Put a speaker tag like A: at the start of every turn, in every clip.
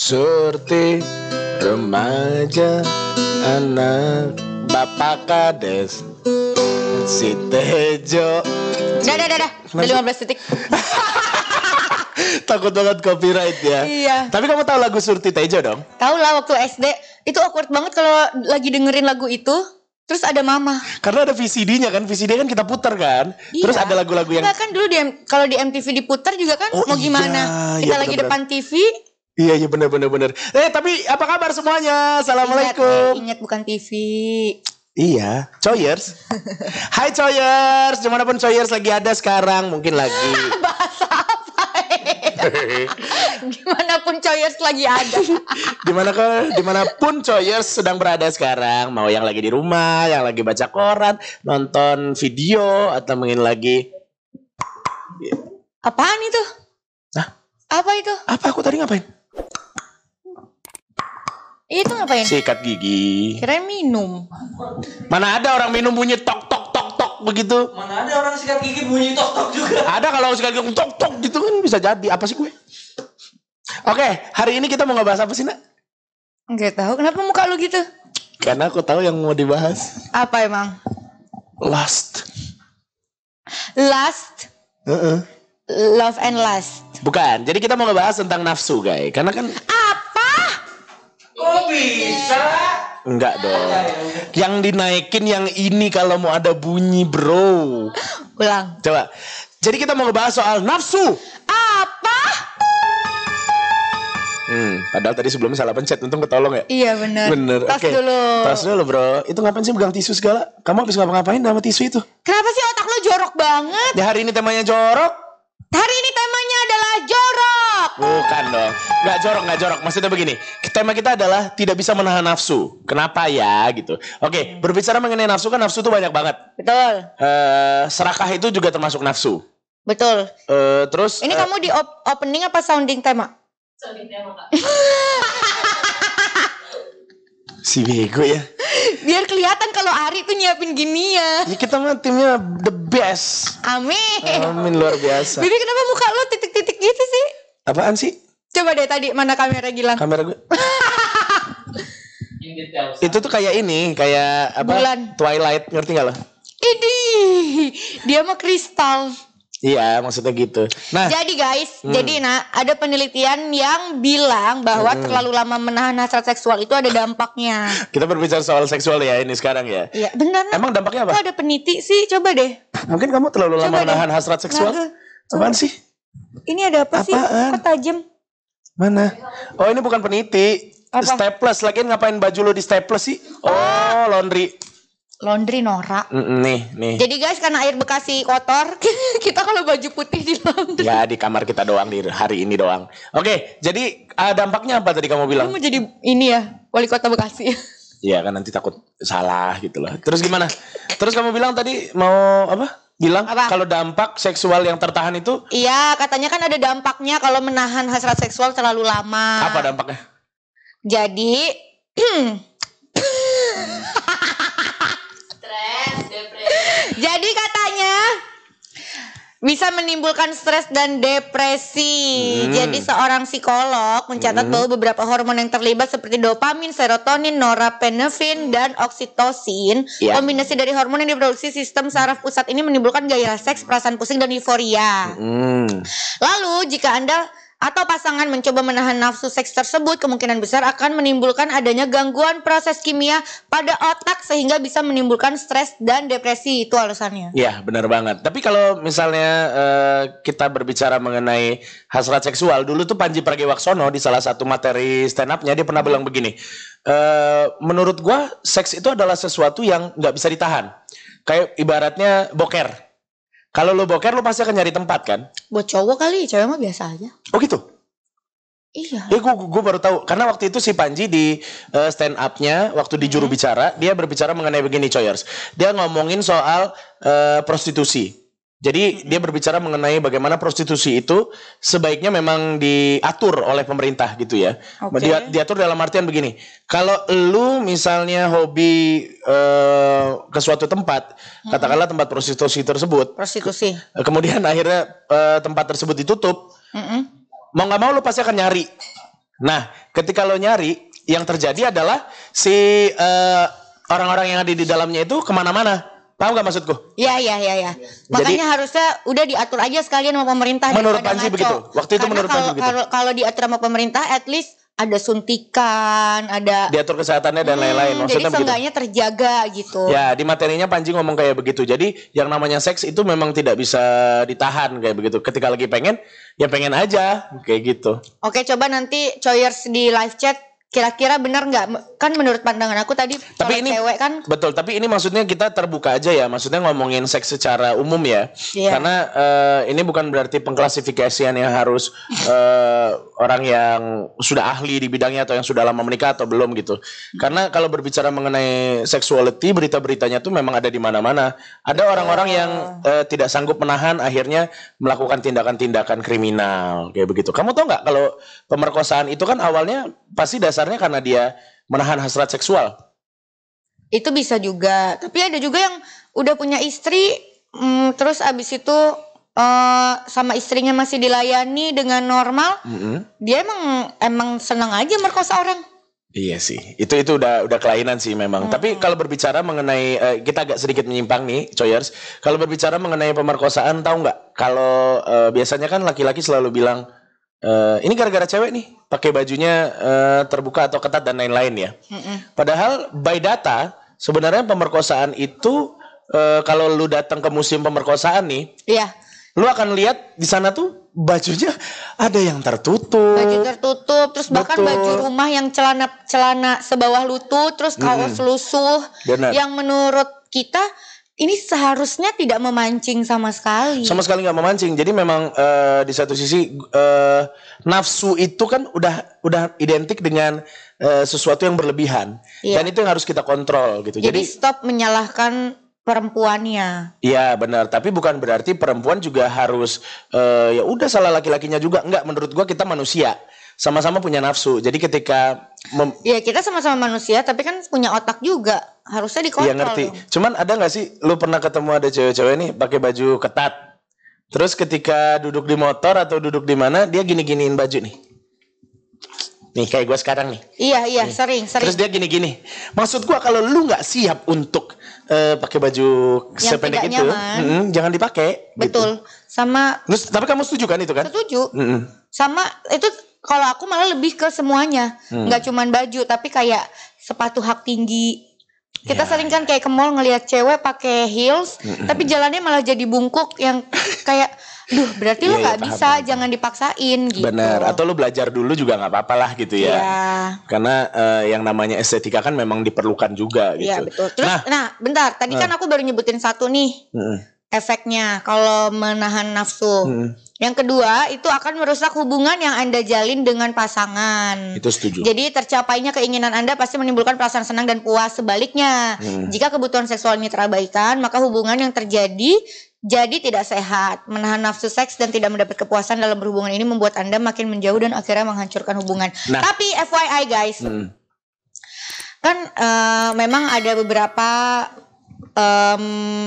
A: Surti remaja anak bapak kades si Tejo.
B: Udah. Udah 15 detik.
A: Takut banget copyright ya.
B: Iya.
A: Tapi kamu tahu lagu Surti Tejo dong?
B: Tahu lah, waktu SD itu awkward banget kalau lagi dengerin lagu itu. Terus ada mama.
A: Karena ada VCD-nya kan, VCD kan kita putar kan.
B: Iya.
A: Terus ada lagu-lagu yang
B: kan dulu kalau di MTV diputar juga kan mau gimana? Kita lagi
A: bener-bener
B: depan TV.
A: Iya benar. Tapi apa kabar semuanya? Assalamualaikum.
B: Ingat bukan TV.
A: Iya, Coyers. Hai Coyers, dimanapun Coyers lagi ada sekarang, mungkin lagi.
B: Bahasa apa? Dimanapun Coyers lagi ada.
A: Dimanapun Coyers sedang berada sekarang, mau yang lagi di rumah, yang lagi baca koran, nonton video, atau mungkin lagi.
B: Apaan itu?
A: Hah?
B: Apa itu?
A: Apa aku tadi ngapain?
B: Itu ngapain?
A: Sikat gigi.
B: Kirain minum.
A: Mana ada orang minum bunyi tok tok tok tok begitu?
C: Mana ada orang sikat gigi bunyi tok tok juga?
A: Ada kalau sikat gigi tok tok gitu kan bisa jadi. Apa sih gue? Oke, hari ini kita mau ngebahas apa sih, Nak?
B: Nggak tahu. Kenapa muka lu gitu?
A: Karena aku tahu yang mau dibahas.
B: Apa emang?
A: Lust.
B: Love and lust.
A: Bukan. Jadi kita mau ngebahas tentang nafsu, guys. Karena kan
B: Apa?
C: Kok bisa?
A: enggak dong. Yang dinaikin yang ini kalau mau ada bunyi, bro.
B: Ulang.
A: Coba. Jadi kita mau ngebahas soal nafsu.
B: Apa?
A: Padahal tadi sebelumnya salah pencet, untung ketolong ya.
B: Iya bener. Tas
A: Oke.
B: dulu.
A: Tas dulu, bro. Itu ngapain sih pegang tisu segala? Kamu habis ngapa-ngapain sama tisu itu?
B: Kenapa sih otak lu jorok banget?
A: Ya hari ini temanya jorok.
B: Hari ini temanya adalah jorok.
A: Bukan dong. Nggak jorok. Maksudnya begini. Tema kita adalah tidak bisa menahan nafsu. Kenapa ya gitu. Oke, berbicara mengenai nafsu kan nafsu tuh banyak banget.
B: Betul.
A: Serakah itu juga termasuk nafsu.
B: Betul.
A: Terus
B: Ini kamu di opening apa sounding tema?
D: Sounding tema, Kak.
A: si bego ya.
B: Biar kelihatan kalau Ari tuh nyiapin gini ya.
A: Ya kita mah timnya the best.
B: Amin.
A: Amin, luar biasa.
B: Bibi kenapa muka lu titik-titik gitu sih?
A: Apaan sih?
B: Coba deh tadi mana kamera Gilang?
A: Kamera gue.
C: In detail.
A: Itu tuh kayak ini, kayak apa?
B: Bulan.
A: Twilight, ngerti gak lo?
B: Idih, dia mah kristal.
A: Iya, maksudnya gitu. Nah,
B: Jadi guys, ada penelitian yang bilang bahwa terlalu lama menahan hasrat seksual itu ada dampaknya.
A: kita berbicara soal seksual ya ini sekarang ya.
B: Iya, benar.
A: Emang dampaknya apa?
B: Kok ada peniti sih? Coba deh.
A: Mungkin kamu terlalu lama
B: Coba deh.
A: menahan hasrat seksual.
B: Nah,
A: Apaan sih?
B: Ini ada apa sih?
A: Apaan?
B: Kok tajam?
A: Mana? Oh, ini bukan peniti.
B: Apa?
A: Staples. Lagian ngapain baju lo di staples sih? Oh, laundry.
B: Laundry Nora.
A: Nih.
B: Jadi guys, karena air Bekasi kotor, kita kalau baju putih di laundry.
A: Ya di kamar kita doang, di hari ini doang. Oke, jadi dampaknya apa tadi kamu bilang?
B: Kamu jadi ini ya, wali kota Bekasi.
A: Iya kan nanti takut salah gitu loh. Terus gimana? Terus kamu bilang tadi mau apa? Bilang
B: Apa?
A: kalau dampak seksual yang tertahan itu
B: Iya, katanya kan ada dampaknya kalau menahan hasrat seksual terlalu lama.
A: apa dampaknya?
B: Jadi,
D: Stres, depresi.
B: jadi katanya bisa menimbulkan stres dan depresi. Jadi seorang psikolog mencatat bahwa beberapa hormon yang terlibat seperti dopamin, serotonin, norepinefrin, dan oksitosin,
A: Iya.
B: kombinasi dari hormon yang diproduksi sistem saraf pusat ini menimbulkan gairah seks, perasaan pusing, dan euforia. Lalu jika Anda atau pasangan mencoba menahan nafsu seks tersebut, kemungkinan besar akan menimbulkan adanya gangguan proses kimia pada otak sehingga bisa menimbulkan stres dan depresi. Itu alasannya.
A: Iya benar banget. Tapi kalau misalnya kita berbicara mengenai hasrat seksual, dulu tuh Panji Pragiwaksono di salah satu materi stand up-nya dia pernah bilang begini. Menurut gua seks itu adalah sesuatu yang nggak bisa ditahan. Kayak ibaratnya boker. Kalau lo boker lo pasti akan nyari tempat kan?
B: Buat cowok kali, cewek mah biasa aja.
A: Oh gitu?
B: Iya.
A: Ya gue baru tahu. Karena waktu itu si Panji di stand up-nya waktu di juru bicara, dia berbicara mengenai begini Coyers. Dia ngomongin soal prostitusi. Jadi dia berbicara mengenai bagaimana prostitusi itu sebaiknya memang diatur oleh pemerintah gitu ya.
B: Oke.
A: Diatur dalam artian begini. Kalau lu misalnya hobi ke suatu tempat, katakanlah tempat prostitusi tersebut,
B: Prostitusi.
A: kemudian akhirnya tempat tersebut ditutup, mau nggak mau lu pasti akan nyari Nah, ketika lo nyari, yang terjadi adalah si orang-orang yang ada di dalamnya itu kemana-mana. Tahu gak maksudku?
B: Iya. Makanya harusnya udah diatur aja sekalian sama pemerintah.
A: Menurut Panji begitu. Waktu itu menurut Panji begitu.
B: Kalau diatur sama pemerintah, at least ada suntikan, ada
A: diatur kesehatannya dan lain-lain. Maksudnya
B: jadi seenggaknya terjaga gitu.
A: Ya, di materinya Panji ngomong kayak begitu. Jadi yang namanya seks itu memang tidak bisa ditahan kayak begitu. Ketika lagi pengen, ya pengen aja kayak gitu.
B: Oke, coba nanti Choyers di live chat. Kira-kira benar nggak? Kan menurut pandangan aku tadi
A: tapi ini
B: cewek kan
A: betul, tapi ini maksudnya kita terbuka aja ya, maksudnya ngomongin seks secara umum ya. Karena ini bukan berarti pengklasifikasian yang harus orang yang sudah ahli di bidangnya atau yang sudah lama menikah atau belum gitu. Karena kalau berbicara mengenai sexuality, berita-beritanya tuh memang ada di mana-mana. Ada orang-orang yang tidak sanggup menahan, akhirnya melakukan tindakan-tindakan kriminal kayak begitu. Kamu tahu nggak kalau pemerkosaan itu kan awalnya pasti dasarnya karena dia menahan hasrat seksual.
B: Itu bisa juga. Tapi ada juga yang udah punya istri, terus abis itu sama istrinya masih dilayani dengan normal. Dia emang senang aja merkosa orang.
A: Iya sih, itu udah kelainan sih memang. Tapi kalau berbicara mengenai kita agak sedikit menyimpang nih, Choyers. Kalau berbicara mengenai pemerkosaan, tahu nggak? Kalau biasanya kan laki-laki selalu bilang ini gara-gara cewek nih, pakai bajunya terbuka atau ketat dan lain-lain ya. Padahal by data sebenarnya pemerkosaan itu kalau lu datang ke museum pemerkosaan nih, lu akan lihat di sana tuh bajunya ada yang tertutup.
B: Baju tertutup, terus bahkan baju rumah yang celana sebawah lutut, terus kaos lusuh.
A: Benar.
B: Yang menurut kita ini seharusnya tidak memancing sama sekali.
A: Sama sekali nggak memancing. Jadi memang di satu sisi nafsu itu kan udah identik dengan sesuatu yang berlebihan. Dan itu yang harus kita kontrol gitu.
B: Jadi stop menyalahkan perempuannya.
A: Iya benar. Tapi bukan berarti perempuan juga harus ya udah salah laki-lakinya juga. Enggak, menurut gua kita manusia. Sama-sama punya nafsu. Jadi ketika
B: ya kita sama-sama manusia, tapi kan punya otak juga. Harusnya dikontrol.
A: Iya ngerti. Cuman ada nggak sih, lu pernah ketemu ada cewek-cewek nih pakai baju ketat, terus ketika duduk di motor atau duduk di mana, dia gini-giniin baju nih. Nih kayak gue sekarang nih.
B: Iya sering.
A: Terus dia gini-gini. Maksud gue kalau lu nggak siap untuk pakai baju
B: yang
A: sependek itu, jangan dipakai.
B: Betul. Gitu. Sama.
A: Tapi kamu setuju kan itu kan?
B: Setuju. Sama itu. Kalau aku malah lebih ke semuanya, nggak cuman baju, tapi kayak sepatu hak tinggi. Kita sering kan kayak ke mall ngelihat cewek pakai heels, tapi jalannya malah jadi bungkuk yang kayak, berarti lo nggak bisa, jangan dipaksain gitu.
A: Benar. Atau lo belajar dulu juga nggak apa-apa lah gitu ya. Karena yang namanya estetika kan memang diperlukan juga gitu.
B: Iya betul. Terus, bentar, tadi kan aku baru nyebutin satu nih. Efeknya kalau menahan nafsu. Yang kedua itu akan merusak hubungan yang Anda jalin dengan pasangan.
A: Itu setuju.
B: Jadi tercapainya keinginan Anda pasti menimbulkan perasaan senang dan puas. Sebaliknya, jika kebutuhan seksual ini terabaikan, maka hubungan yang terjadi jadi tidak sehat. Menahan nafsu seks dan tidak mendapat kepuasan dalam berhubungan ini membuat Anda makin menjauh dan akhirnya menghancurkan hubungan. Tapi FYI guys, kan memang ada beberapa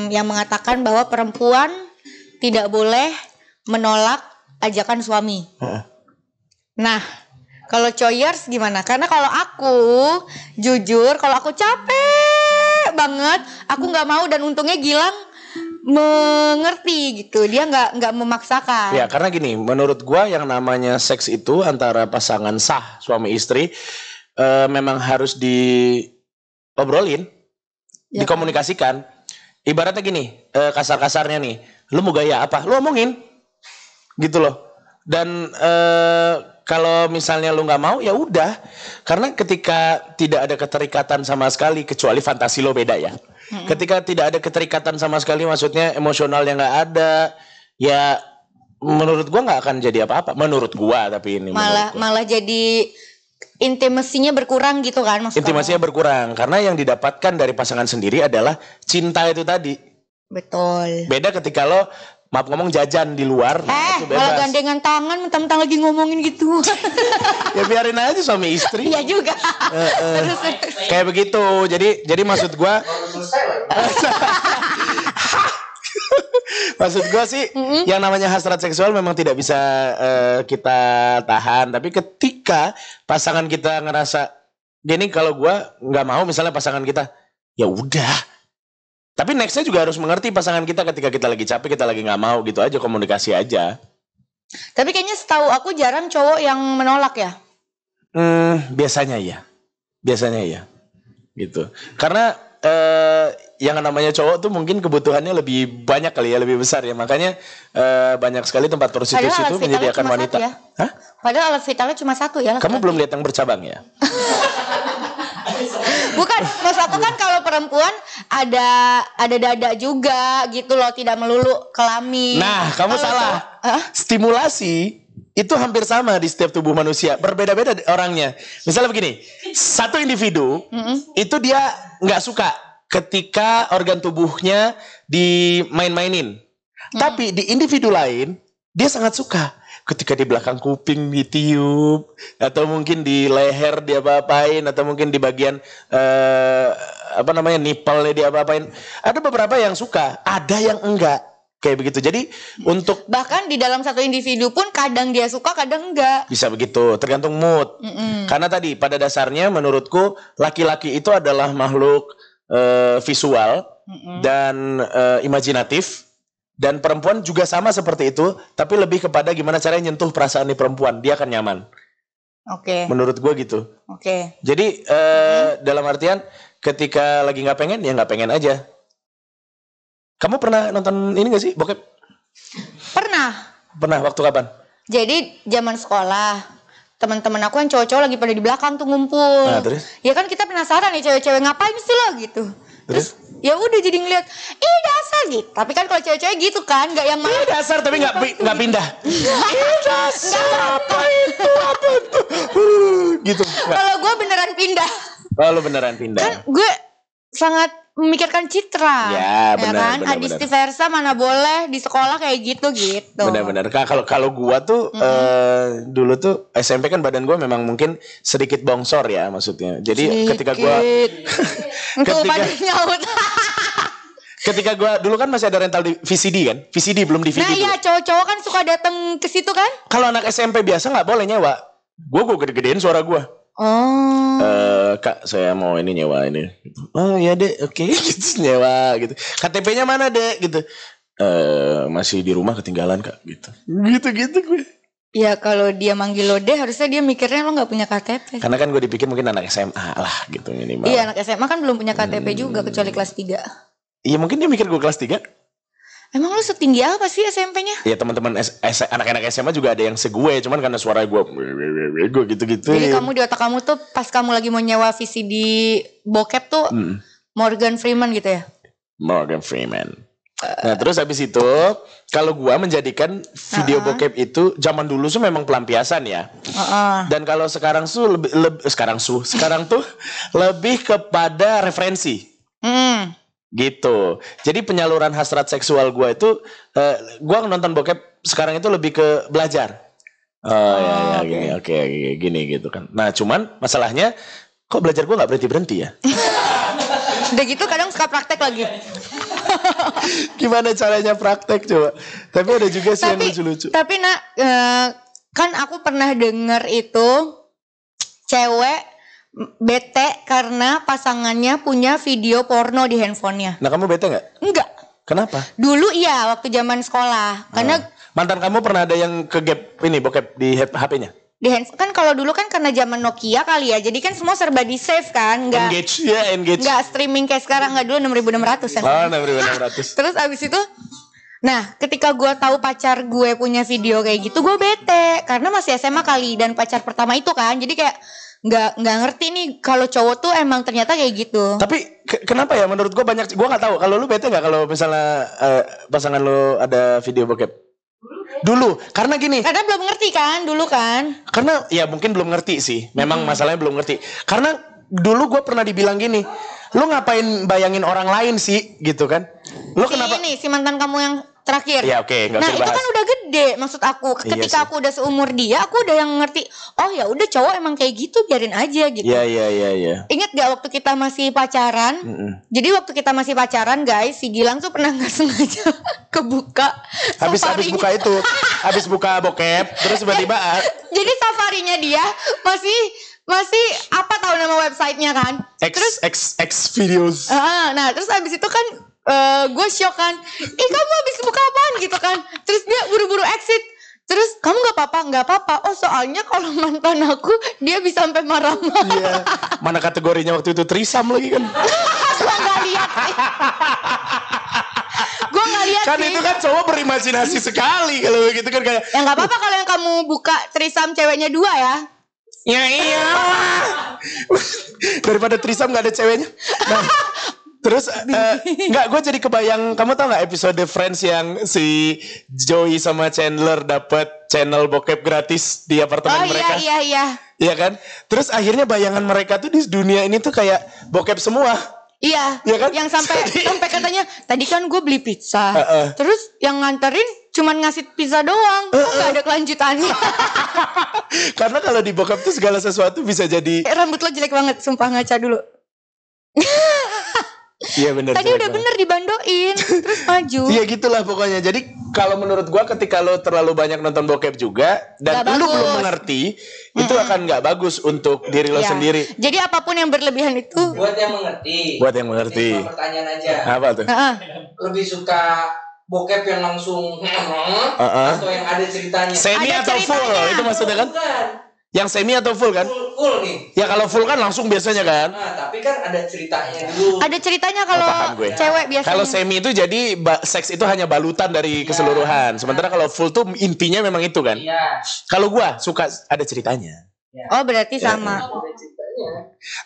B: yang mengatakan bahwa perempuan tidak boleh menolak ajakan suami. Nah, kalau Choyers gimana? Karena kalau aku jujur, kalau aku capek banget, aku nggak mau, dan untungnya Gilang mengerti gitu. Dia nggak memaksakan. Ya,
A: karena gini, menurut gua yang namanya seks itu antara pasangan sah suami istri memang harus diobrolin, dikomunikasikan. Ibaratnya gini, kasar-kasarnya nih, lu mau gaya apa? Lu omongin. Gitu loh. Dan kalau misalnya lu nggak mau, ya udah. Karena ketika tidak ada keterikatan sama sekali, kecuali fantasi lo beda ya. Ketika tidak ada keterikatan sama sekali, maksudnya emosionalnya nggak ada, ya menurut gua nggak akan jadi apa-apa. Menurut gua, tapi ini
B: malah jadi intimasinya berkurang gitu kan maksudnya.
A: Intimasinya berkurang karena yang didapatkan dari pasangan sendiri adalah cinta itu tadi.
B: Betul.
A: Beda ketika lo maaf ngomong jajan di luar, itu bebas.
B: Malah gandengan tangan mentang-mentang lagi ngomongin gitu.
A: Ya biarin aja suami istri.
B: Iya juga.
A: Kayak begitu. Jadi maksud gua Maksud gue sih, yang namanya hasrat seksual memang tidak bisa kita tahan. Tapi ketika pasangan kita ngerasa gini, kalau gue nggak mau, misalnya pasangan kita, ya udah. Tapi nextnya juga harus mengerti pasangan kita ketika kita lagi capek, kita lagi nggak mau gitu aja, komunikasi aja.
B: Tapi kayaknya setahu aku jarang cowok yang menolak ya.
A: Biasanya ya, gitu. Karena yang namanya cowok tuh mungkin kebutuhannya lebih banyak kali ya, lebih besar ya. Makanya banyak sekali tempat prostitusi itu menyediakan wanita.
B: Ya?
A: Hah?
B: Padahal alat vitalnya cuma satu ya.
A: Kamu belum lihat yang bercabang ya?
B: Bukan, maksud aku kan kalau perempuan ada dada juga gitu loh, tidak melulu kelamin.
A: Nah, kamu salah. Stimulasi itu hampir sama di setiap tubuh manusia, berbeda-beda orangnya. Misalnya begini, satu individu itu dia nggak suka ketika organ tubuhnya dimain-mainin. Tapi di individu lain dia sangat suka ketika di belakang kuping ditiup, atau mungkin di leher dia apa-apain, atau mungkin di bagian nipple dia apa-apain. Ada beberapa yang suka, ada yang enggak. Kayak begitu. Jadi untuk
B: bahkan di dalam satu individu pun kadang dia suka, kadang enggak.
A: Bisa begitu, tergantung mood. Karena tadi pada dasarnya menurutku laki-laki itu adalah makhluk visual dan imajinatif. Dan perempuan juga sama seperti itu, tapi lebih kepada gimana caranya nyentuh perasaan di perempuan, dia akan nyaman.
B: Oke.
A: Menurut gue gitu.
B: Oke.
A: Jadi dalam artian ketika lagi nggak pengen, ya nggak pengen aja. Kamu pernah nonton ini gak sih, bokep? Pernah, waktu kapan?
B: Jadi zaman sekolah, teman-teman aku yang cowok-cowok lagi pada di belakang tuh ngumpul.
A: Nah, terus?
B: Ya kan kita penasaran nih cewek-cewek ngapain sih lo gitu. Terus ya udah jadi ngeliat, ih dasar gitu. Tapi kan kalau cewek-cewek gitu kan, nggak yang
A: Ih dasar tapi nggak pindah. Ih dasar apa itu? Gitu.
B: Kalau gue beneran pindah.
A: Oh, lu beneran pindah.
B: Kan gue sangat memikirkan citra.
A: Ya, benar,
B: kan? Adisti versa mana boleh di sekolah kayak gitu.
A: Benar-benar. Kalau gua tuh dulu tuh SMP kan badan gua memang mungkin sedikit bongsor ya maksudnya. Jadi ketika gua ketika gua dulu kan masih ada rental di VCD kan? VCD belum DVD.
B: Nah iya, cowok-cowok kan suka datang ke situ kan?
A: Kalau anak SMP biasa nggak boleh nyewa. Gua gede-gedein suara gua.
B: Oh.
A: Kak, saya mau ini nyewa ini. Oh ya dek, oke. Gitu, nyewa gitu. KTP-nya mana dek? Gitu. Masih di rumah ketinggalan kak. Gitu gue.
B: Ya kalau dia manggil lo deh, harusnya dia mikirnya lo nggak punya KTP.
A: Karena kan gue dipikir mungkin anak SMA lah gitu minimal.
B: Iya, anak SMA kan belum punya KTP juga kecuali kelas 3.
A: Iya mungkin dia mikir gue kelas 3.
B: Emang lu setinggi apa sih SMP-nya?
A: Ya teman-teman anak-anak SMA juga ada yang segue, cuman karena suara gue gitu-gitu.
B: Jadi kamu di otak kamu tuh pas kamu lagi mau nyewa VCD bokep tuh Morgan Freeman gitu ya?
A: Morgan Freeman. Nah terus habis itu kalau gue menjadikan video bokep itu zaman dulu tuh memang pelampiasan ya. Dan kalau sekarang tuh lebih kepada referensi. Gitu. Jadi penyaluran hasrat seksual gue itu gue nonton bokep sekarang itu lebih ke belajar. Gini gitu kan. Nah cuman masalahnya kok belajar gue nggak berhenti ya.
B: Udah gitu kadang suka praktek lagi.
A: Gimana caranya praktek coba. Tapi ada juga sih yang lucu-lucu.
B: Tapi nak kan aku pernah denger itu cewek bete karena pasangannya punya video porno di handphonenya.
A: Nah kamu bete gak?
B: Enggak.
A: Kenapa?
B: Dulu iya waktu zaman sekolah. Karena
A: mantan kamu pernah ada yang kegap ini bokep di HP-nya?
B: Di handphone kan kalau dulu kan karena zaman Nokia kali ya. Jadi kan semua serba di save kan, enggak
A: engage.
B: Enggak streaming kayak sekarang, enggak dulu 6.600 kan.
A: Oh, 6.600.
B: Terus abis itu ketika gue tahu pacar gue punya video kayak gitu, gue bete karena masih SMA kali dan pacar pertama itu kan. Jadi kayak nggak ngerti nih kalau cowok tuh emang ternyata kayak gitu.
A: Tapi kenapa ya menurut gue banyak, gue nggak tahu. Kalau lu bete nggak kalau misalnya pasangan lu ada video bokep? Dulu, karena gini.
B: Karena belum ngerti kan, dulu kan.
A: Karena ya mungkin belum ngerti sih. Memang masalahnya belum ngerti. Karena dulu gue pernah dibilang gini, lu ngapain bayangin orang lain sih, gitu kan? Lu kenapa?
B: Ini si mantan kamu yang terakhir.
A: Iya, oke, nggak
B: Nah
A: usah
B: itu
A: dibahas.
B: kan udah gede, maksud aku.
A: Iya
B: Ketika
A: sih.
B: aku udah seumur dia, aku udah yang ngerti. Oh ya udah cowok emang kayak gitu, biarin aja gitu.
A: Iya.
B: Ingat gak waktu kita masih pacaran? Jadi waktu kita masih pacaran guys, si Gilang tuh pernah nggak sengaja kebuka.
A: Habis
B: safarinya.
A: buka itu, habis buka bokep, terus tiba-tiba
B: Jadi safarinya dia masih apa tahu nama websitenya kan?
A: X videos.
B: Nah terus abis itu kan gue shock kan. Kamu habis buka apaan gitu kan? Terus dia buru-buru exit. Terus kamu nggak apa-apa? Oh soalnya kalau mantan aku dia bisa sampai marah-marah.
A: Iya. Mana kategorinya waktu itu trisam lagi kan?
B: Gue nggak lihat. Gue nggak lihat
A: Kan
B: sih.
A: itu kan cowok berimajinasi sekali kalau begitu kan kayak.
B: Ya nggak apa-apa kalau yang kamu buka trisam ceweknya 2 ya.
A: Ya iya. Daripada trisam nggak ada ceweknya. Nah, terus nggak, gue jadi kebayang, kamu tau nggak episode Friends yang si Joey sama Chandler dapat channel bokep gratis di apartemen mereka?
B: Iya.
A: Iya kan? Terus akhirnya bayangan mereka tuh di dunia ini tuh kayak bokep semua.
B: Iya,
A: Iya kan?
B: yang sampai katanya tadi kan gue beli pizza, terus yang nganterin cuman ngasih pizza doang, kok nggak ada kelanjutannya.
A: Karena kalau di bokep tuh segala sesuatu bisa jadi.
B: Rambut lo jelek banget, sumpah ngaca dulu.
A: Iya benar.
B: Tadi udah bener dibandoin, terus maju.
A: Iya gitulah pokoknya. Jadi kalau menurut gua ketika lo terlalu banyak nonton bokep juga dan
B: Nggak
A: lo
B: bagus.
A: belum mengerti, itu akan nggak bagus untuk diri lo
B: Iya.
A: sendiri.
B: Jadi apapun yang berlebihan itu,
C: Buat yang mengerti.
A: Buat yang mengerti.
C: Ini cuma pertanyaan aja.
A: Apa tuh?
C: Lebih suka bokep yang langsung atau yang ada ceritanya?
A: Semi
B: Ada
A: atau full?
B: ceritanya.
A: Itu maksudnya kan?
C: Bukan.
A: Yang semi atau full kan?
C: Full nih.
A: Ya kalau full kan langsung biasanya kan?
C: Nah, tapi kan ada ceritanya dulu.
B: ada ceritanya kalau
A: Paham gue.
B: cewek biasanya.
A: Kalau semi itu jadi seks itu hanya balutan dari keseluruhan. Sementara kalau full tuh intinya memang itu kan?
C: Iya.
A: Kalau gua suka ada ceritanya.
B: Oh berarti sama.
C: Ada ceritanya.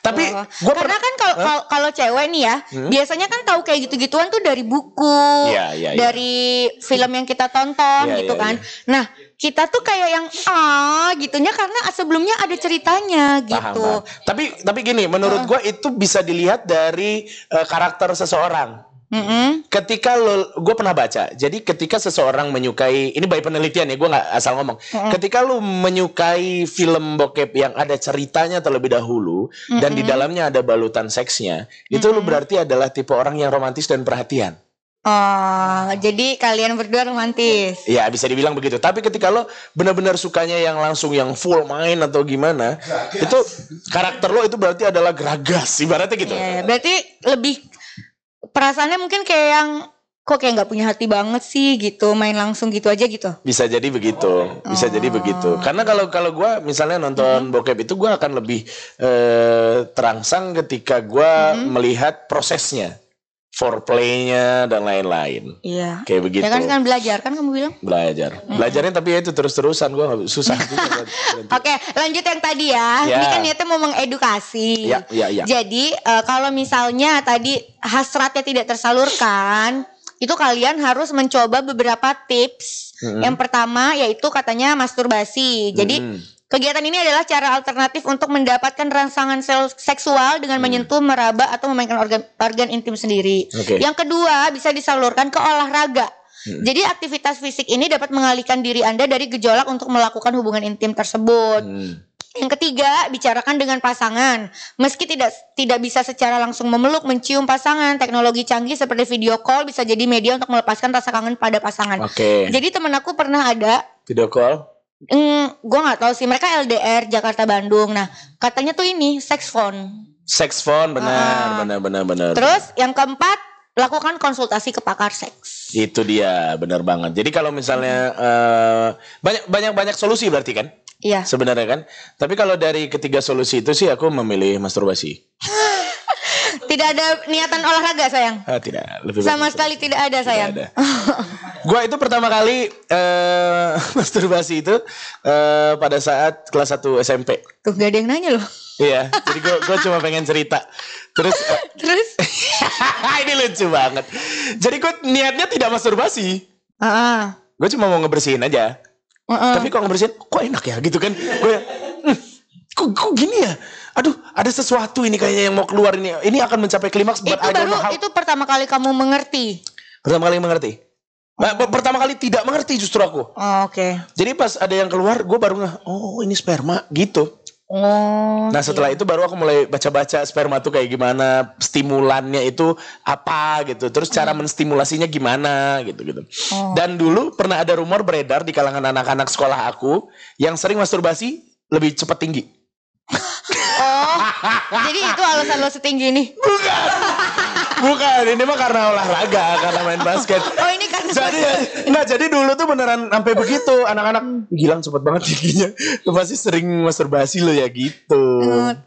A: Tapi
B: Oh.
A: gua
B: Karena kan kalau cewek nih ya, biasanya kan tahu kayak gitu-gituan tuh dari buku,
A: Iya.
B: dari film yang kita tonton
A: Iya,
B: gitu
A: iya,
B: kan. Nah, kita tuh kayak yang gitunya karena sebelumnya ada ceritanya gitu.
A: Paham. Tapi gini, menurut gua itu bisa dilihat dari karakter seseorang. Ketika gue pernah baca, jadi ketika seseorang menyukai, ini by penelitian ya, gue nggak asal ngomong. Ketika lu menyukai film bokep yang ada ceritanya terlebih dahulu dan di dalamnya ada balutan seksnya, itu lu berarti adalah tipe orang yang romantis dan perhatian.
B: Oh, jadi kalian berdua romantis.
A: Ya bisa dibilang begitu. Tapi ketika lo benar-benar sukanya yang langsung yang full main atau gimana, itu karakter lo itu berarti adalah geragas, ibaratnya gitu.
B: Iya, berarti lebih perasaannya mungkin kayak yang kok kayak nggak punya hati banget sih gitu, main langsung gitu aja gitu.
A: Bisa jadi begitu, bisa jadi begitu. Karena kalau gue misalnya nonton bokep itu gue akan lebih terangsang ketika gue melihat prosesnya, foreplaynya dan lain-lain.
B: Iya.
A: Kayak begitu.
B: Ya kan belajar kan kamu bilang?
A: Belajarnya tapi ya itu terus-terusan gue nggak susah juga.
B: Oke, lanjut yang tadi ya.
A: Ya.
B: Ini kan niatnya mau mengedukasi.
A: Ya.
B: Jadi kalau misalnya tadi hasratnya tidak tersalurkan, itu kalian harus mencoba beberapa tips. Yang pertama yaitu katanya masturbasi. Jadi kegiatan ini adalah cara alternatif untuk mendapatkan rangsangan seksual dengan menyentuh, meraba, atau memainkan organ intim sendiri.
A: Oke.
B: Yang kedua bisa disalurkan ke olahraga. Jadi aktivitas fisik ini dapat mengalihkan diri Anda dari gejolak untuk melakukan hubungan intim tersebut. Yang ketiga, bicarakan dengan pasangan. Meski tidak bisa secara langsung memeluk, mencium pasangan, teknologi canggih seperti video call bisa jadi media untuk melepaskan rasa kangen pada pasangan.
A: Oke.
B: Jadi temen aku pernah ada,
A: Video call.
B: gue nggak tahu sih, mereka LDR Jakarta Bandung. Nah, katanya tuh ini sex phone.
A: Sex phone, benar.
B: Terus yang keempat, lakukan konsultasi ke pakar seks.
A: Itu dia, benar banget. Jadi kalau misalnya banyak solusi berarti kan?
B: Iya.
A: Sebenarnya kan. Tapi kalau dari ketiga solusi itu sih aku memilih masturbasi.
B: Tidak ada niatan olahraga sayang.
A: Tidak, lebih
B: Sama
A: bagus.
B: sekali tidak ada sayang.
A: Tidak ada. Gua itu pertama kali masturbasi itu pada saat kelas 1 SMP.
B: Tuh gak ada yang nanya loh.
A: Iya, jadi gue cuma pengen cerita. Terus ini lucu banget. Jadi gue niatnya tidak masturbasi. Gue cuma mau ngebersihin aja. Tapi kok ngebersihin, kok enak ya gitu kan. Gue kok gini ya. Aduh, ada sesuatu ini kayaknya yang mau keluar ini. Ini akan mencapai klimaks, but I don't know how.
B: Itu pertama kali kamu mengerti.
A: Pertama kali mengerti. Nah, pertama kali tidak mengerti justru aku.
B: Oh, oke.
A: Jadi pas ada yang keluar, gue baru oh ini sperma gitu.
B: Oh.
A: Nah setelah itu baru aku mulai baca-baca sperma tuh kayak gimana, stimulannya itu apa gitu, terus cara menstimulasinya gimana gitu. Dan dulu pernah ada rumor beredar di kalangan anak-anak sekolah aku yang sering masturbasi lebih cepat tinggi.
B: Oh, jadi itu alasan lo setinggi ini?
A: Bukan, ini mah karena olahraga, karena main basket.
B: Oh ini karena
A: jadi dulu tuh beneran sampai begitu, anak-anak Gilang cepet banget tingginya, lu pasti sering masturbasi lo ya gitu.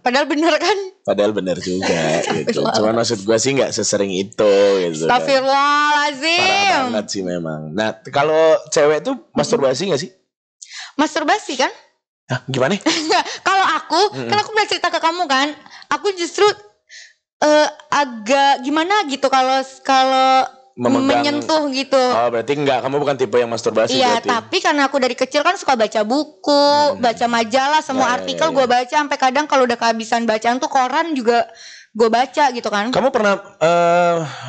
B: Padahal bener kan?
A: Padahal bener juga gitu. Cuman maksud gue sih nggak sesering itu gitu.
B: Astagfirullahaladzim.
A: Parah banget sih memang. Nah kalau cewek tuh masturbasi nggak sih?
B: Masturbasi kan?
A: Hah, gimana?
B: Kalau aku, kan aku pernah cerita ke kamu kan, aku justru agak gimana gitu kalau menyentuh gitu.
A: Oh berarti enggak, kamu bukan tipe yang masturbasi.
B: Iya,
A: berarti.
B: tapi karena aku dari kecil kan suka baca buku, baca majalah, semua artikel gue baca, sampai kadang kalau udah kehabisan bacaan tuh koran juga gue baca gitu kan.
A: Kamu pernah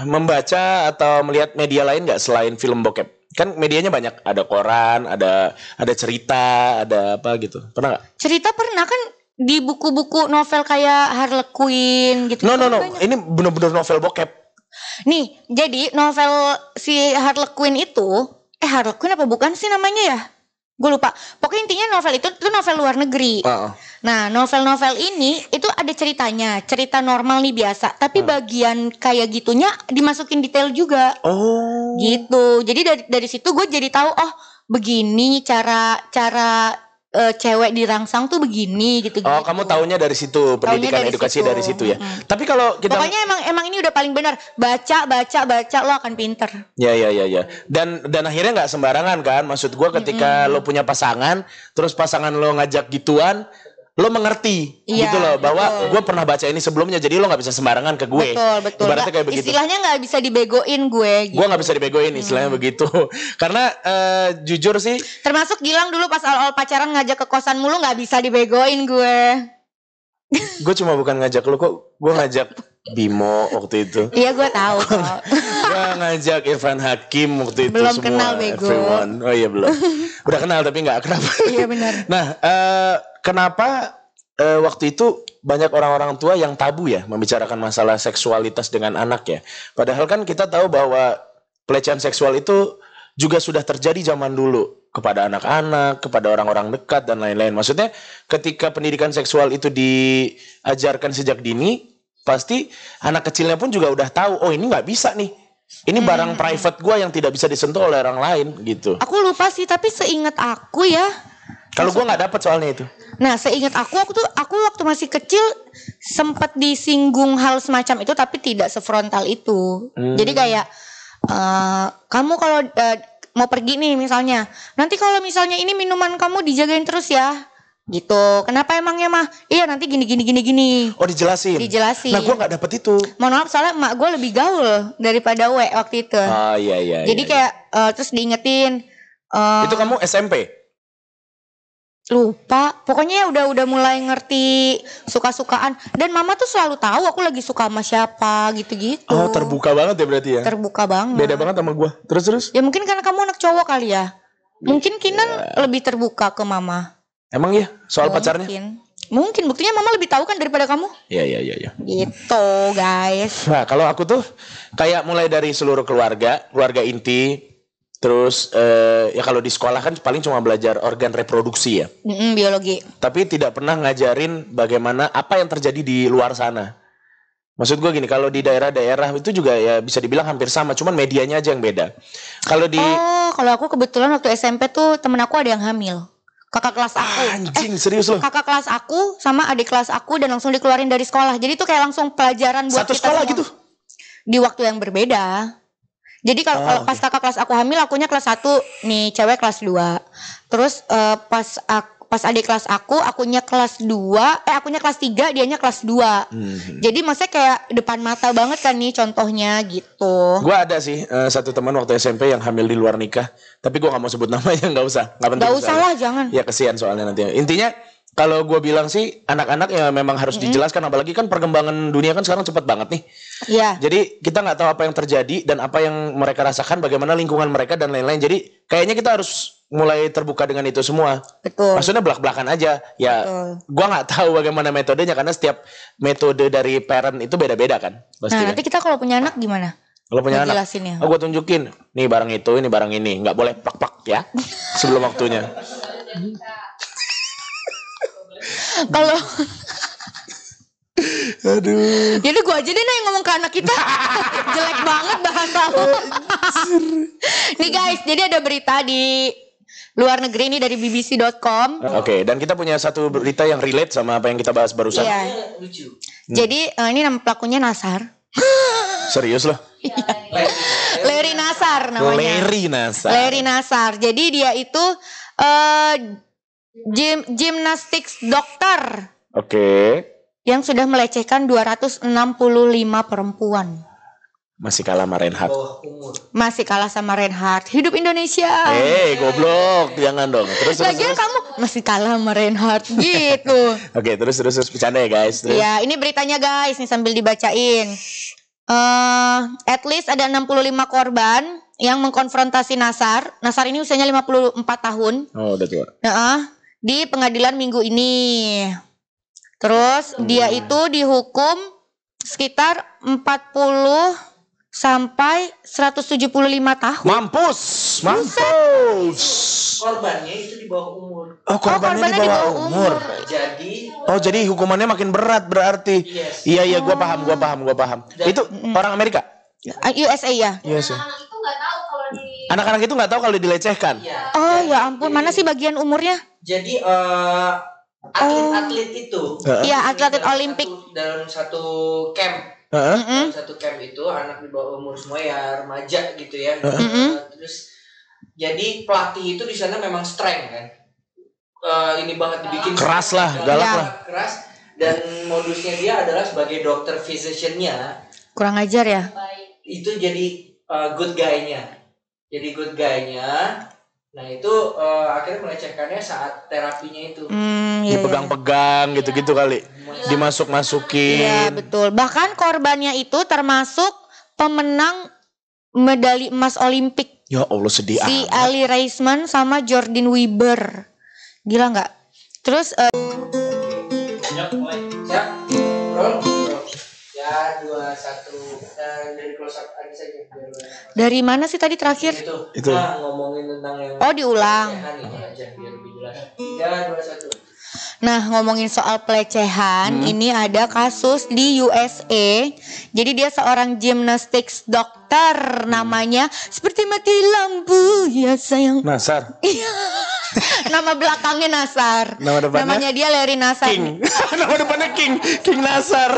A: membaca atau melihat media lain nggak selain film bokep? Kan medianya banyak, ada koran, ada cerita, ada apa gitu. Pernah nggak?
B: Cerita pernah kan di buku-buku novel kayak Harlequin gitu.
A: No. Ini bener-bener novel bokep.
B: Nih, jadi novel si Harlequin itu, Harlequin apa bukan sih namanya ya? Gue lupa. Pokoknya intinya novel itu novel luar negeri. Nah, novel-novel ini itu ada ceritanya, cerita normal nih biasa, tapi bagian kayak gitunya dimasukin detail juga.
A: Oh.
B: Gitu. Jadi dari situ gue jadi tahu, oh begini cara cewek dirangsang tuh begini gitu.
A: Oh, kamu taunya dari situ, pendidikan
B: dari
A: edukasi
B: situ.
A: dari situ ya. Tapi kalau kita
B: pokoknya emang ini udah paling benar. Baca lo akan pinter.
A: Ya. Dan akhirnya nggak sembarangan kan? Maksud gue ketika lo punya pasangan, terus pasangan lo ngajak gituan, lo mengerti gitu loh bahwa gue pernah baca ini sebelumnya, jadi lo nggak bisa sembarangan ke gue.
B: Betul.
A: Ibaratnya kayak begitu.
B: Istilahnya nggak bisa dibegoin gue. Gitu.
A: Gue nggak bisa dibegoin, istilahnya begitu. Karena jujur sih.
B: Termasuk Gilang dulu pas awal pacaran ngajak ke kosan mulu nggak bisa dibegoin gue.
A: Gue cuma bukan ngajak lo kok, gue ngajak Bimo waktu itu.
B: Iya gue tahu kok.
A: Gue ngajak Irfan Hakim waktu itu.
B: Belum
A: semua,
B: kenal bego.
A: Everyone. Oh iya belum. Udah kenal tapi nggak kenapa.
B: Iya benar.
A: Nah kenapa waktu itu banyak orang-orang tua yang tabu ya membicarakan masalah seksualitas dengan anak ya. Padahal kan kita tahu bahwa pelecehan seksual itu juga sudah terjadi zaman dulu kepada anak-anak, kepada orang-orang dekat dan lain-lain. Maksudnya ketika pendidikan seksual itu diajarkan sejak dini, pasti anak kecilnya pun juga udah tahu, oh ini nggak bisa nih. Ini barang private gue yang tidak bisa disentuh oleh orang lain gitu.
B: Aku lupa sih, tapi seingat aku ya.
A: Kalau gue nggak dapet soalnya itu.
B: Nah, seingat aku waktu masih kecil sempat disinggung hal semacam itu, tapi tidak sefrontal itu. Jadi kayak kamu kalau mau pergi nih misalnya, nanti kalau misalnya ini minuman kamu dijagain terus ya, gitu. Kenapa emangnya mah? Iya nanti gini.
A: Oh dijelasin. Nah gue nggak dapet itu.
B: Mohon maaf soalnya emak gue lebih gaul daripada waktu itu.
A: Oh iya.
B: Jadi kayak terus diingetin.
A: Itu kamu SMP?
B: Lupa, pokoknya udah mulai ngerti suka-sukaan, dan mama tuh selalu tahu aku lagi suka sama siapa gitu-gitu.
A: Oh terbuka banget ya berarti ya?
B: Terbuka banget.
A: Beda banget sama gue. Terus? Ya
B: mungkin karena kamu anak cowok kali ya. Mungkin Kinan lebih terbuka ke mama.
A: Emang ya soal pacarnya?
B: Mungkin buktinya mama lebih tahu kan daripada kamu.
A: Iya.
B: Gitu guys.
A: Nah kalau aku tuh kayak mulai dari seluruh keluarga inti. Terus ya kalau di sekolah kan paling cuma belajar organ reproduksi ya.
B: Biologi.
A: Tapi tidak pernah ngajarin bagaimana apa yang terjadi di luar sana. Maksud gue gini, kalau di daerah-daerah itu juga ya bisa dibilang hampir sama, cuman medianya aja yang beda. Kalau
B: kalau aku kebetulan waktu SMP tuh temen aku ada yang hamil. Kakak kelas aku.
A: Anjing, serius loh.
B: Kakak kelas aku sama adik kelas aku dan langsung dikeluarin dari sekolah. Jadi tuh kayak langsung pelajaran buat
A: satu
B: kita
A: sekolah
B: semua.
A: gitu.
B: Di waktu yang berbeda. Jadi kalau pas kakak kelas aku hamil, akunya kelas 1, nih cewek kelas 2. Terus pas adik kelas akunya kelas 2, akunya kelas 3, dianya kelas 2. Jadi maksudnya kayak depan mata banget kan nih contohnya gitu.
A: Gue ada sih satu teman waktu SMP yang hamil di luar nikah, tapi gue gak mau sebut namanya, gak usah. Gak
B: usah lah, jangan.
A: Ya kesian soalnya nanti. Intinya Kalau gue bilang sih anak-anak ya memang harus dijelaskan, apalagi kan perkembangan dunia kan sekarang cepat banget nih.
B: Iya.
A: Jadi kita nggak tahu apa yang terjadi dan apa yang mereka rasakan, bagaimana lingkungan mereka dan lain-lain. Jadi kayaknya kita harus mulai terbuka dengan itu semua.
B: Betul.
A: Maksudnya belak-belakan aja. Ya, gua nggak tahu bagaimana metodenya karena setiap metode dari parent itu beda-beda kan. Pasti
B: Nah,
A: kan?
B: nanti kita kalau punya anak gimana?
A: Kalau punya anak,
B: Ngejelasinnya.
A: gue tunjukin. Nih barang itu, ini barang ini. Nggak boleh plak-plak ya sebelum waktunya.
B: Kalau
A: Aduh.
B: jadi gue aja deh yang ngomong ke anak kita. Jelek banget bahasa lo. Nih guys, jadi ada berita di luar negeri ini dari bbc.com.
A: Oke, dan kita punya satu berita yang relate sama apa yang kita bahas barusan.
B: Iya.
C: Lucu.
B: Jadi ini nama pelakunya Nasar.
A: Serius loh.
B: Larry Nasar namanya.
A: Larry Nasar.
B: Larry Nasar. Jadi dia itu gymnastics dokter
A: Oke.
B: yang sudah melecehkan 265 perempuan.
A: Masih kalah sama Reinhardt.
C: Bawah umur.
B: Masih kalah sama Reinhardt. Hidup Indonesia.
A: Goblok, jangan dong. Terus.
B: Lagian kamu masih kalah sama Reinhardt gitu.
A: Oke, terus bercanda ya guys. Terus.
B: Ya, ini beritanya guys, nih sambil dibacain. At least ada 65 korban yang mengkonfrontasi Nasar. Nasar ini usianya 54 tahun.
A: Oh, udah tua.
B: Di pengadilan minggu ini. Terus dia itu dihukum sekitar 40 sampai 175 tahun.
A: Mampus.
C: Korbannya itu di bawah umur.
A: Oh, korbannya di bawah umur.
C: Jadi
A: Hukumannya makin berat berarti.
C: Yes.
A: Iya, gua paham. Itu orang Amerika?
B: USA ya.
A: Iya sih.
D: Anak-anak itu nggak tahu kalau di
A: Anak-anak itu nggak tahu kalau dilecehkan.
C: Iya.
B: Oh ya ampun, mana sih bagian umurnya?
C: Jadi atlet-atlet itu.
B: Iya, atlet Olimpik.
C: Dalam satu camp.
A: Heeh.
C: Dalam satu camp itu anak di bawah umur semua ya remaja gitu ya. Terus jadi pelatih itu di sana memang strength kan. Ini banget dibikin
A: Keras lah, galak lah.
C: Keras, dan modusnya dia adalah sebagai dokter physician-nya.
B: Kurang ajar ya.
D: baik.
C: Itu jadi good guy-nya. Jadi good guy-nya. Nah itu akhirnya melecehkannya saat terapinya itu.
B: Iya.
A: Dipegang-pegang gitu-gitu kali. Dimasuk-masukin.
B: Iya betul. Bahkan korbannya itu termasuk pemenang medali emas Olimpik.
A: Ya Allah, sedih
B: Si
A: amat.
B: Ali Raisman sama Jordan Weber. Gila nggak? Terus
C: Siap, roll. Ya 2, 1 dari close up aja saja.
B: dari mana sih tadi terakhir?
A: Itu.
C: Nah, ngomongin tentang yang
B: Oh, diulang.
C: pelecehan ini aja biar lebih jelas. 3, 2, 1.
B: Nah, ngomongin soal pelecehan, ini ada kasus di USA. Jadi dia seorang gymnastics dokter namanya seperti mati lampu ya sayang.
A: Nasar.
B: Nama belakangnya Nasar.
A: Nama depannya?
B: Namanya dia Larry Nasar.
A: King. Nama depannya King Nasar.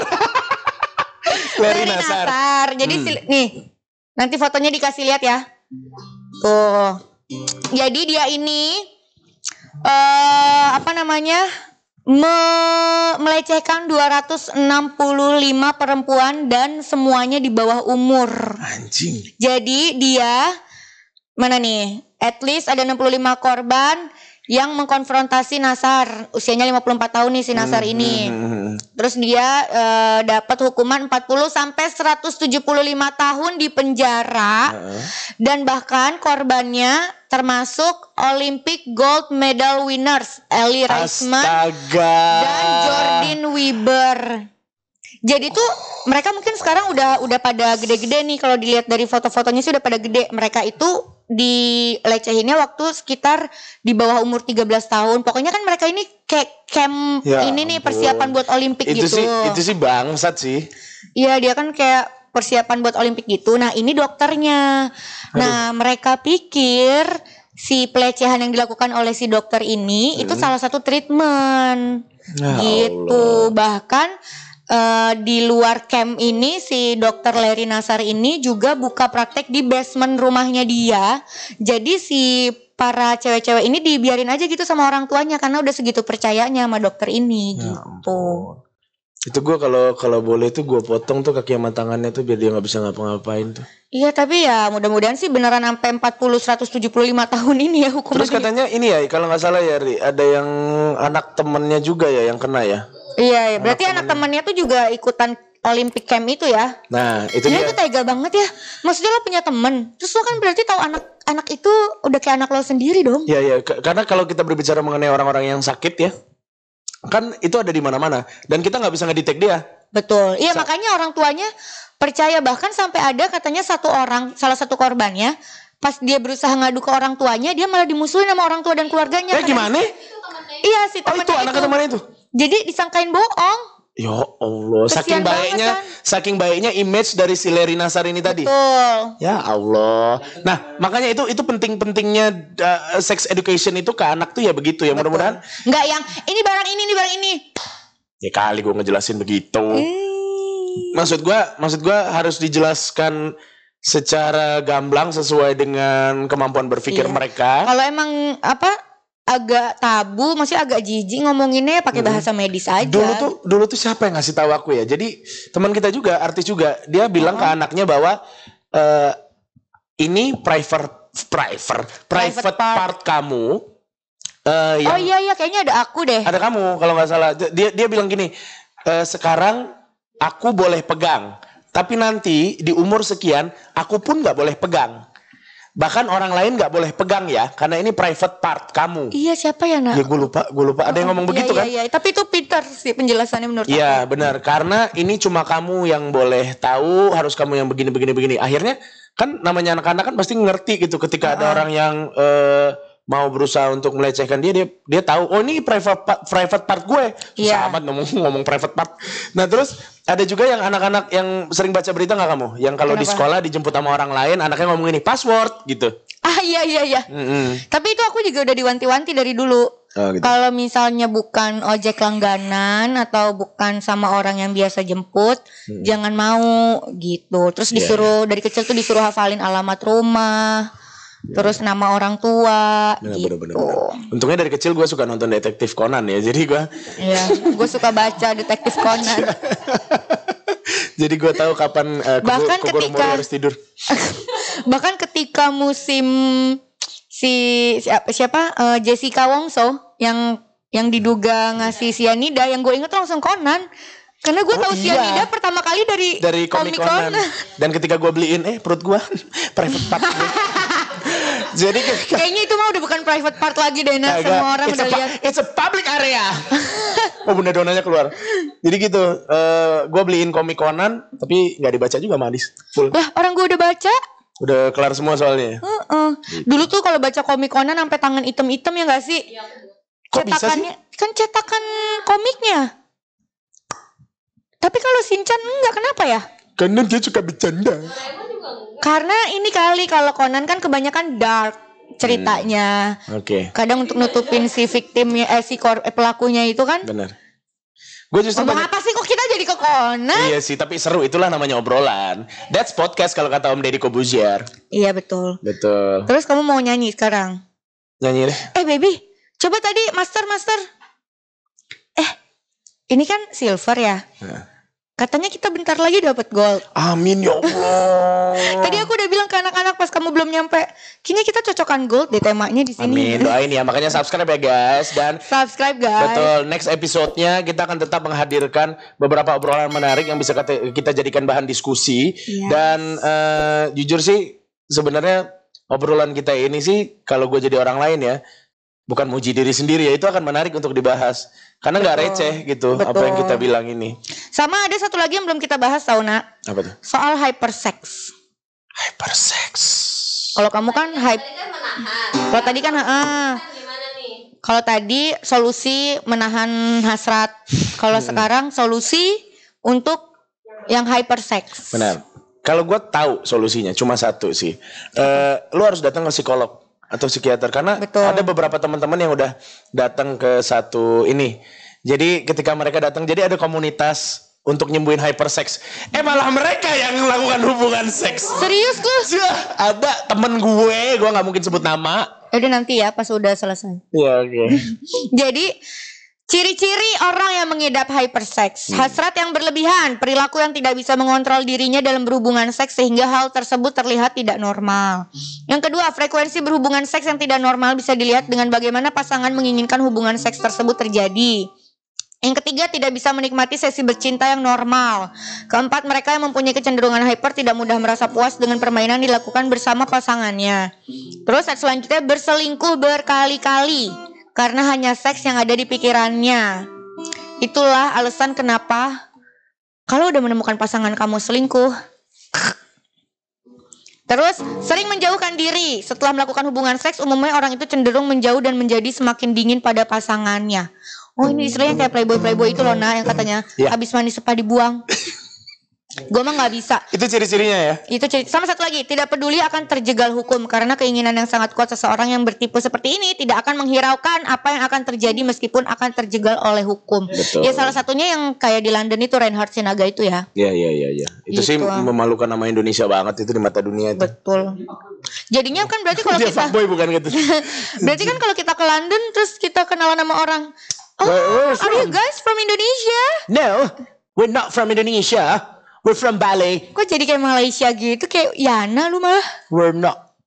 A: Larry Nasar.
B: Jadi nih, nanti fotonya dikasih lihat ya. Tuh. Jadi dia ini melecehkan 265 perempuan dan semuanya di bawah umur.
A: Anjing.
B: Jadi dia mana nih? At least ada 65 korban yang mengkonfrontasi Nasar. Usianya 54 tahun nih si Nasar ini. Terus dia dapat hukuman 40 sampai 175 tahun di penjara. Dan bahkan korbannya termasuk Olympic gold medal winners Ali Raisman dan Jordan Weber. Jadi tuh mereka mungkin sekarang udah pada gede-gede nih, kalau dilihat dari foto-fotonya sih udah pada gede. Mereka itu dilecehinnya waktu sekitar di bawah umur 13 tahun. Pokoknya kan mereka ini kayak camp
A: Ya
B: ini nih,
A: ampun.
B: persiapan buat Olimpik
A: Itu
B: gitu.
A: Itu sih bangsat sih.
B: Iya, dia kan kayak persiapan buat Olimpik gitu. Nah, ini dokternya. Nah, mereka pikir si pelecehan yang dilakukan oleh si dokter ini itu salah satu treatment.
A: Ya
B: Gitu. Bahkan di luar camp ini si dokter Larry Nasar ini juga buka praktek di basement rumahnya dia. Jadi si para cewek-cewek ini dibiarin aja gitu sama orang tuanya karena udah segitu percayanya sama dokter ini gitu.
A: Itu gue kalau boleh tuh gue potong tuh kaki sama tangannya tuh biar dia nggak bisa ngapa-ngapain tuh.
B: Iya tapi ya mudah-mudahan sih beneran sampai 175 tahun ini ya hukumannya.
A: Terus katanya ini ya kalau nggak salah ya Ri, ada yang anak temennya juga ya yang kena ya.
B: Iya, berarti anak temannya tuh juga ikutan Olympic Camp itu ya.
A: Nah itu
B: Ya
A: dia.
B: itu tega banget ya. Maksudnya lo punya temen, terus lo kan berarti tahu anak itu udah kayak anak lo sendiri dong.
A: Ya karena kalau kita berbicara mengenai orang-orang yang sakit ya, kan itu ada di mana-mana dan kita nggak bisa ngedetect dia.
B: Betul. Iya makanya orang tuanya percaya, bahkan sampai ada katanya salah satu korbannya pas dia berusaha ngadu ke orang tuanya, dia malah dimusuhin sama orang tua dan keluarganya.
A: Gimana?
B: Iya si
A: Oh
B: temannya
A: itu anak temannya itu.
B: Jadi disangkain bohong.
A: Ya Allah,
B: Kesian
A: saking baiknya image dari si Leri Nasar ini tadi.
B: Betul.
A: Ya Allah. Nah, makanya itu penting-pentingnya sex education itu ke anak tuh ya begitu ya. Mudah-mudahan
B: Enggak yang ini barang ini.
A: ya kali gue ngejelasin begitu. Maksud gue harus dijelaskan secara gamblang sesuai dengan kemampuan berpikir mereka.
B: Kalau emang agak tabu, masih agak jijik ngomonginnya pakai bahasa medis aja.
A: Dulu tuh siapa yang ngasih tahu aku ya? Jadi teman kita juga, artis juga, dia bilang ke anaknya bahwa ini private part kamu.
B: Oh iya kayaknya ada aku deh.
A: Ada kamu kalau nggak salah. Dia bilang gini, sekarang aku boleh pegang, tapi nanti di umur sekian aku pun nggak boleh pegang. Bahkan orang lain nggak boleh pegang ya, karena ini private part kamu.
B: Iya siapa ya nak?
A: Ya gue lupa. Ada yang ngomong begitu kan?
B: Iya. Tapi itu pintar sih penjelasannya menurut aku.
A: Iya benar, karena ini cuma kamu yang boleh tahu, harus kamu yang begini. Akhirnya kan namanya anak-anak kan pasti ngerti gitu ketika ada orang yang mau berusaha untuk melecehkan dia tahu oh ini private part gue. Susah amat ngomong private part. Nah terus ada juga yang anak-anak yang sering baca berita nggak kamu? Yang kalau di sekolah dijemput sama orang lain, anaknya ngomong ini password gitu.
B: Iya. Tapi itu aku juga udah diwanti-wanti dari dulu.
A: Oh, gitu.
B: Kalau misalnya bukan ojek langganan atau bukan sama orang yang biasa jemput, jangan mau gitu. Terus disuruh dari kecil tuh disuruh hafalin alamat rumah. Terus nama orang tua gitu.
A: Bener. Untungnya dari kecil gue suka nonton Detektif Conan ya. Jadi
B: gue suka baca Detektif Conan.
A: Jadi gue tahu kapan Kogoro harus tidur.
B: Bahkan ketika musim siapa Jessica Wongso yang diduga ngasih sianida, yang gue inget tuh langsung Conan. Karena gue tahu sianida pertama kali dari komik Conan.
A: Dan ketika gue beliin perut gue private part. Jadi
B: kayaknya itu mah udah bukan private part lagi deh, nah semua orang udah lihat.
A: It's a public area. Oh Bunda Donanya keluar. Jadi gitu, gue beliin komik Conan tapi nggak dibaca juga sama Adis. Full.
B: Lah orang gue udah baca.
A: Udah kelar semua soalnya.
B: Dulu tuh kalau baca komik Conan sampai tangan item-item ya nggak sih?
A: Kok bisa sih?
B: Kan cetakan komiknya. Tapi kalau Shinchan enggak, kenapa ya?
A: Karena dia suka bercanda.
B: Karena ini kali kalau Conan kan kebanyakan dark ceritanya.
A: Oke.
B: Kadang untuk nutupin si victimnya, pelakunya itu kan.
A: Benar. Gue justru
B: ngomong apa sih kok kita jadi ke Conan?
A: Iya sih, tapi seru, itulah namanya obrolan. That's podcast kalau kata Om Deddy Kobuzier.
B: Iya betul.
A: Betul.
B: Terus kamu mau nyanyi sekarang?
A: Nyanyi deh.
B: Baby, coba tadi master. Ini kan silver ya. Katanya kita bentar lagi dapat gold.
A: Amin ya Allah.
B: Tadi aku udah bilang ke anak-anak pas kamu belum nyampe, kayaknya kita cocokan gold deh temanya di sini.
A: Amin, doain ya. Makanya subscribe ya guys, dan
B: subscribe guys.
A: Betul. Next episode-nya kita akan tetap menghadirkan beberapa obrolan menarik yang bisa kita jadikan bahan diskusi.
B: Yes.
A: Dan jujur sih sebenarnya obrolan kita ini sih kalau gue jadi orang lain ya, bukan muji diri sendiri ya, itu akan menarik untuk dibahas. Karena nggak receh gitu. Betul. Apa yang kita bilang ini.
B: Sama ada satu lagi yang belum kita bahas tau nak.
A: Apa tuh?
B: Soal hypersex. Kalau kamu kan kalau tadi kan kalau tadi solusi menahan hasrat. Kalau sekarang solusi untuk yang hypersex.
A: Benar. Kalau gue tahu solusinya cuma satu sih. Lu harus datang ke psikolog atau psikiater, karena ada beberapa teman-teman yang udah datang ke satu ini. Jadi ketika mereka datang, jadi ada komunitas untuk nyembuhin hypersex. Malah mereka yang melakukan hubungan seks.
B: Serius lu?
A: Ada temen gue nggak mungkin sebut nama.
B: Udah nanti ya pas udah selesai.
A: Iya oke.
B: Jadi Ciri-ciri orang yang mengidap hypersex. Hasrat yang berlebihan, perilaku yang tidak bisa mengontrol dirinya dalam berhubungan seks sehingga hal tersebut terlihat tidak normal. Yang kedua, frekuensi berhubungan seks yang tidak normal bisa dilihat dengan bagaimana pasangan menginginkan hubungan seks tersebut terjadi. Yang ketiga, tidak bisa menikmati sesi bercinta yang normal. Keempat, mereka yang mempunyai kecenderungan hyper tidak mudah merasa puas dengan permainan dilakukan bersama pasangannya. Terus selanjutnya, berselingkuh berkali-kali karena hanya seks yang ada di pikirannya. Itulah alasan kenapa kalau udah menemukan pasangan kamu selingkuh. Terus, sering menjauhkan diri. Setelah melakukan hubungan seks, umumnya orang itu cenderung menjauh dan menjadi semakin dingin pada pasangannya. Oh, ini istilahnya kayak playboy itu loh, yang katanya habis mandi sepa dibuang. Gue mah gak bisa.
A: Itu ciri-cirinya ya?
B: Itu sama satu lagi, tidak peduli akan terjegal hukum. Karena keinginan yang sangat kuat seseorang yang bertipe seperti ini tidak akan menghiraukan apa yang akan terjadi meskipun akan terjegal oleh hukum.
A: Betul.
B: Ya salah satunya yang kayak di London itu Reinhard Sinaga itu ya.
A: Iya. Itu sih memalukan nama Indonesia banget itu di mata dunia itu.
B: Betul. Jadinya kan berarti kalau
A: Dia
B: kita
A: fuckboy bukan gitu.
B: berarti kan kalau kita ke London terus kita kenalan sama orang, oh, are you guys from Indonesia?
A: No, we're not from Indonesia. We're from Bali.
B: Kok jadi kayak Malaysia gitu, kayak Yana lu malah.
A: We're not.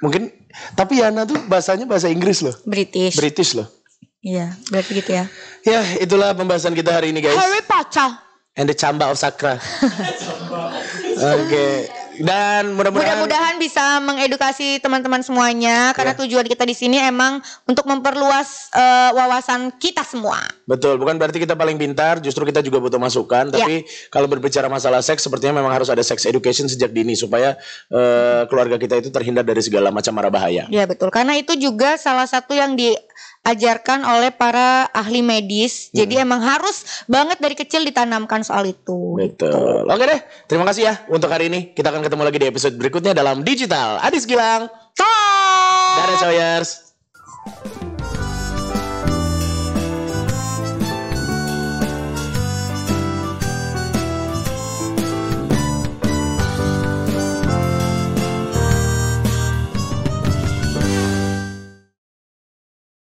A: Mungkin, tapi Yana tuh bahasanya bahasa Inggris loh. British loh.
B: Iya, berarti gitu ya.
A: Ya, itulah pembahasan kita hari ini guys.
B: Harry Potter.
A: And the Chamba of Sakra. Oke. Dan mudah-mudahan
B: bisa mengedukasi teman-teman semuanya karena tujuan kita di sini emang untuk memperluas wawasan kita semua.
A: Betul, bukan berarti kita paling pintar, justru kita juga butuh masukan. Tapi kalau berbicara masalah seks, sepertinya memang harus ada sex education sejak dini supaya keluarga kita itu terhindar dari segala macam mara bahaya.
B: Iya betul, karena itu juga salah satu yang diajarkan oleh para ahli medis. Jadi emang harus banget dari kecil ditanamkan soal itu.
A: Betul.
B: Gitu.
A: Oke deh, terima kasih ya untuk hari ini. Kita akan ketemu lagi di episode berikutnya dalam Digital Adis Gilang.
B: Talk.
A: Dadah Sawyers.